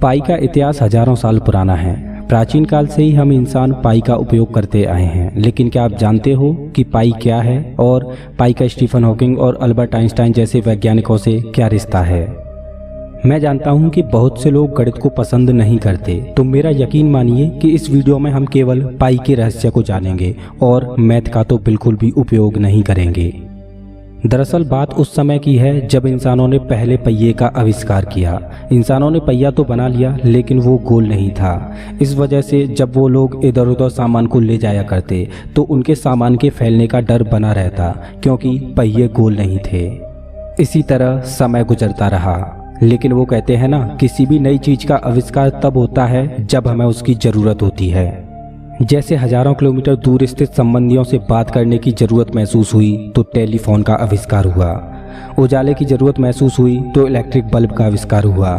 पाई का इतिहास हजारों साल पुराना है। प्राचीन काल से ही हम इंसान पाई का उपयोग करते आए हैं। लेकिन क्या आप जानते हो कि पाई क्या है और पाई का स्टीफन हॉकिंग और अल्बर्ट आइंस्टाइन जैसे वैज्ञानिकों से क्या रिश्ता है? मैं जानता हूं कि बहुत से लोग गणित को पसंद नहीं करते, तो मेरा यकीन मानिए कि इस वीडियो में हम केवल पाई के रहस्य को जानेंगे और मैथ का तो बिल्कुल भी उपयोग नहीं करेंगे। दरअसल बात उस समय की है जब इंसानों ने पहले पहिए का आविष्कार किया। इंसानों ने पहिया तो बना लिया, लेकिन वो गोल नहीं था। इस वजह से जब वो लोग इधर उधर सामान को ले जाया करते तो उनके सामान के फैलने का डर बना रहता, क्योंकि पहिए गोल नहीं थे। इसी तरह समय गुजरता रहा, लेकिन वो कहते हैं ना, किसी भी नई चीज का आविष्कार तब होता है जब हमें उसकी जरूरत होती है। जैसे हजारों किलोमीटर दूर स्थित संबंधियों से बात करने की जरूरत महसूस हुई तो टेलीफोन का आविष्कार हुआ। उजाले की जरूरत महसूस हुई तो इलेक्ट्रिक बल्ब का आविष्कार हुआ।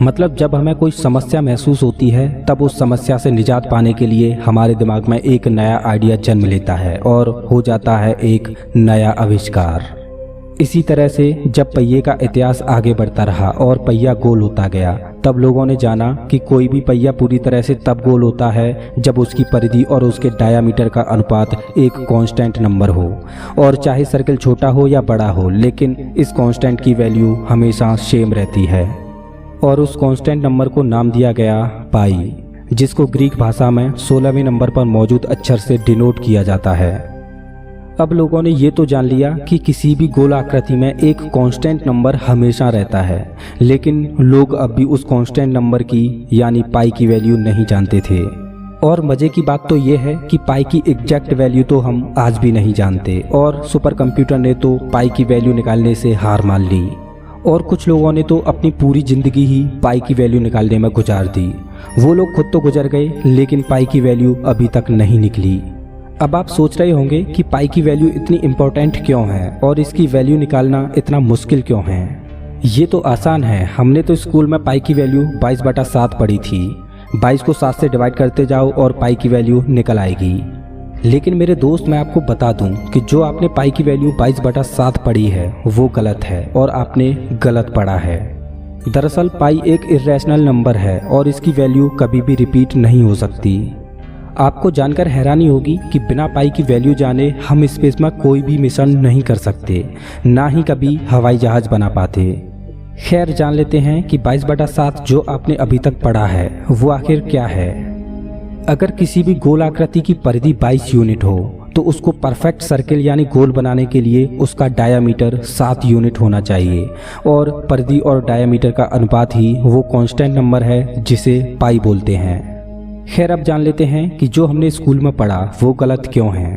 मतलब जब हमें कोई समस्या महसूस होती है तब उस समस्या से निजात पाने के लिए हमारे दिमाग में एक नया आइडिया जन्म लेता है और हो जाता है एक नया आविष्कार। इसी तरह से जब पहिए का इतिहास आगे बढ़ता रहा और पहिया गोल होता गया, तब लोगों ने जाना कि कोई भी पहिया पूरी तरह से तब गोल होता है जब उसकी परिधि और उसके डायामीटर का अनुपात एक कांस्टेंट नंबर हो। और चाहे सर्कल छोटा हो या बड़ा हो, लेकिन इस कांस्टेंट की वैल्यू हमेशा सेम रहती है। और उस कांस्टेंट नंबर को नाम दिया गया पाई, जिसको ग्रीक भाषा में 16वें नंबर पर मौजूद अक्षर से डिनोट किया जाता है। अब लोगों ने ये तो जान लिया कि किसी भी गोल आकृति में एक कांस्टेंट नंबर हमेशा रहता है, लेकिन लोग अब भी उस कांस्टेंट नंबर की यानी पाई की वैल्यू नहीं जानते थे। और मजे की बात तो ये है कि पाई की एग्जैक्ट वैल्यू तो हम आज भी नहीं जानते, और सुपर कंप्यूटर ने तो पाई की वैल्यू निकालने से हार मान ली। और कुछ लोगों ने तो अपनी पूरी जिंदगी ही पाई की वैल्यू निकालने में गुजार दी। वो लोग खुद तो गुजर गए, लेकिन पाई की वैल्यू अभी तक नहीं निकली। अब आप सोच रहे होंगे कि पाई की वैल्यू इतनी इम्पोर्टेंट क्यों है और इसकी वैल्यू निकालना इतना मुश्किल क्यों है। ये तो आसान है, हमने तो स्कूल में पाई की वैल्यू 22/7 पढ़ी थी। 22 को 7 से डिवाइड करते जाओ और पाई की वैल्यू निकल आएगी। लेकिन मेरे दोस्त, मैं आपको बता दूं कि जो आपने पाई की वैल्यू 22/7 पढ़ी है वो गलत है और आपने गलत पढ़ा है। दरअसल पाई एक इर्रेशनल नंबर है और इसकी वैल्यू कभी भी रिपीट नहीं हो सकती। आपको जानकर हैरानी होगी कि बिना पाई की वैल्यू जाने हम स्पेस में कोई भी मिशन नहीं कर सकते, ना ही कभी हवाई जहाज बना पाते। खैर, जान लेते हैं कि 22/7 जो आपने अभी तक पढ़ा है वो आखिर क्या है। अगर किसी भी गोल आकृति की परिधि 22 यूनिट हो तो उसको परफेक्ट सर्किल यानी गोल बनाने के लिए उसका डायामीटर 7 यूनिट होना चाहिए, और परिधि और डायामीटर का अनुपात ही वो कांस्टेंट नंबर है जिसे पाई बोलते हैं। खैर, अब जान लेते हैं कि जो हमने स्कूल में पढ़ा वो गलत क्यों है।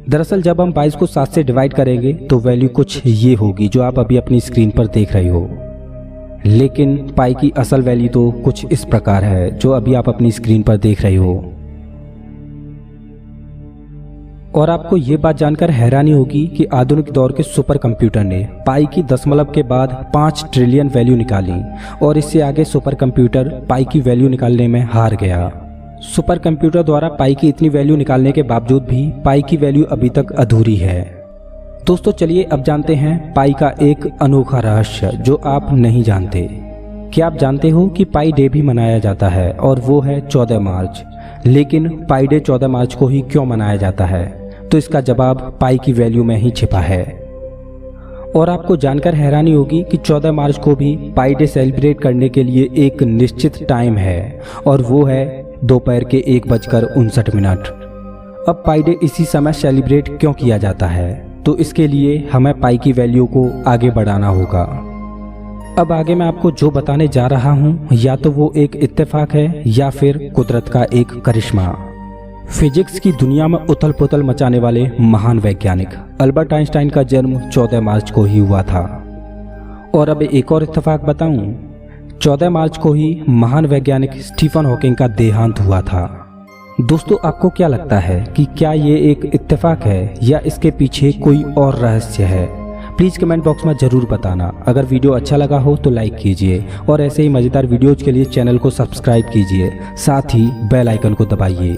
दरअसल जब हम 22 को 7 से डिवाइड करेंगे तो वैल्यू कुछ ये होगी जो आप अभी अपनी स्क्रीन पर देख रहे हो। लेकिन पाई की असल वैल्यू तो कुछ इस प्रकार है जो अभी आप अपनी स्क्रीन पर देख रहे हो। और आपको ये बात जानकर हैरानी होगी कि आधुनिक दौर के सुपर कंप्यूटर ने पाई की दशमलव के बाद 5 ट्रिलियन वैल्यू निकाली, और इससे आगे सुपर कंप्यूटर पाई की वैल्यू निकालने में हार गया। सुपर कंप्यूटर द्वारा पाई की इतनी वैल्यू निकालने के बावजूद भी पाई की वैल्यू अभी तक अधूरी है। दोस्तों, चलिए अब जानते हैं पाई का एक अनोखा रहस्य जो आप नहीं जानते। क्या आप जानते हो कि पाई डे भी मनाया जाता है और वो है 14 मार्च। लेकिन पाई डे 14 मार्च को ही क्यों मनाया जाता है? तो इसका जवाब पाई की वैल्यू में ही छिपा है। और आपको जानकर हैरानी होगी कि 14 मार्च को भी पाई डे सेलिब्रेट करने के लिए एक निश्चित टाइम है, और वो है दोपहर के 1:59। अब पाई डे इसी समय सेलिब्रेट क्यों किया जाता है? तो इसके लिए हमें पाई की वैल्यू को आगे बढ़ाना होगा। अब आगे मैं आपको जो बताने जा रहा हूँ, या तो वो एक इत्तेफाक है या फिर कुदरत का एक करिश्मा। फिजिक्स की दुनिया में उथल पुथल मचाने वाले महान वैज्ञानिक अल्बर्ट आइंस्टाइन का जन्म 14 मार्च को ही हुआ था। और अब एक और इत्तेफाक बताऊं, 14 मार्च को ही महान वैज्ञानिक स्टीफन हॉकिंग का देहांत हुआ था। दोस्तों, आपको क्या लगता है कि क्या ये एक इत्तेफाक है या इसके पीछे कोई और रहस्य है? प्लीज़ कमेंट बॉक्स में ज़रूर बताना। अगर वीडियो अच्छा लगा हो तो लाइक कीजिए, और ऐसे ही मज़ेदार वीडियोज़ के लिए चैनल को सब्सक्राइब कीजिए, साथ ही बेल आइकन को दबाइए।